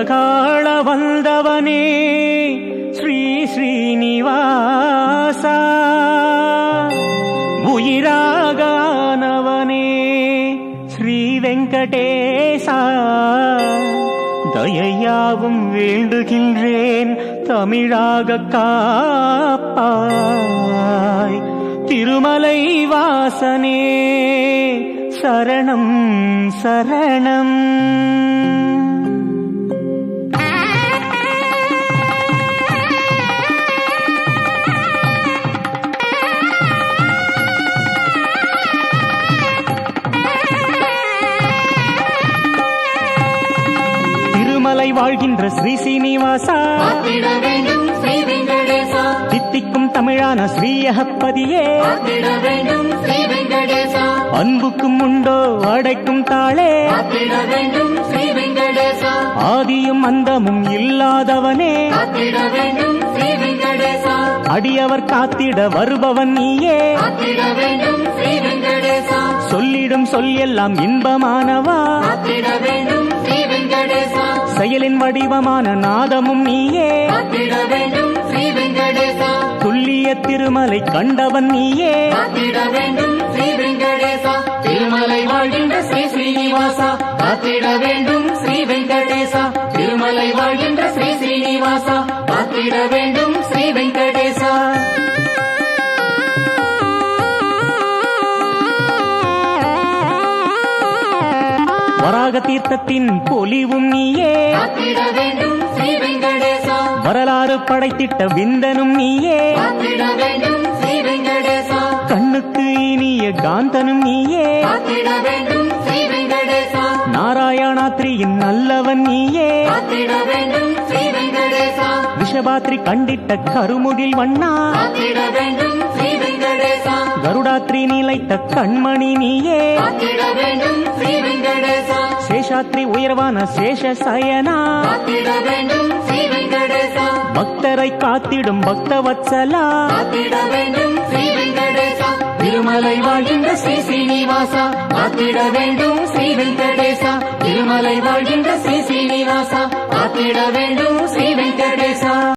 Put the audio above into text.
உலகாள வந்தவனே ஸ்ரீ ஸ்ரீனிவாசா, உயிராகானவனே ஸ்ரீ வெங்கடேசா, தயையாவும் வேண்டுகின்றேன் தமிழாக காப்பாய். திருமலை வாசனே சரணம் சரணம். திருமலை வாழ்கின்ற ஸ்ரீ சீனிவாசா, தித்திக்கும் தமிழான ஸ்ரீயகப்பதியே, அன்புக்கும் உண்டோ அடைக்கும் தாளே, ஆதியும் அந்தமும் இல்லாதவனே, அடியவர் காத்திட வருபவன் நீயே, சொல்லிடும் சொல் எல்லாம் இன்பமானவா, செயலின் வடிவமான நாதமும் நீயே, துல்லிய திருமலை கண்டவன் நீயே, திருமலை வாழ்கின்ற ஸ்ரீ ஸ்ரீனிவாசா, காத்திட வேண்டும் ஸ்ரீ வெங்கடேசா. திருமலை வாழ்கின்ற ஸ்ரீ ஸ்ரீனிவாசா, காத்திட வேண்டும் ஸ்ரீ வெங்கடேசா. வராக தீர்த்தத்தின் பொலிவும் நீயே, காத்திட வேண்டும் ஸ்ரீ வெங்கடேசா. வரலாறு படைத்திட்ட விந்தனும் நீயே, காத்திட வேண்டும் ஸ்ரீ வெங்கடேசா. கண்ணுக்கு இனிய காந்தனும் நீயே, காத்திட வேண்டும் ஸ்ரீ வெங்கடேசா. நாராயணாத்ரியின் நல்லவன் நீயே, காத்திட வேண்டும் ஸ்ரீ வெங்கடேசா. விஷபாத்ரி கண்டிட்ட கருமுகில் வண்ணா, காத்திட வேண்டும் ஸ்ரீ வெங்கடேசா. கருடாத்ரி நிலைத்த கண்மணி நீயே, காத்திட வேண்டும் ஸ்ரீ வெங்கடேசா. சேஷாத்ரி உயர்வான சேஷ சயனா, காத்திட வேண்டும் ஸ்ரீ வெங்கடேசா. பக்தரை காத்திடும் பக்தவத்சலா, காத்திட வேண்டும் ஸ்ரீ வெங்கடேசா. திருமலை வாழ்கின்ற ஸ்ரீ ஸ்ரீனிவாசா, காத்திட வேண்டும் ஸ்ரீ வெங்கடேசா. திருமலை வாழ்கின்ற ஸ்ரீ ஸ்ரீனிவாசா, காத்திட வேண்டும் ஸ்ரீ வெங்கடேசா.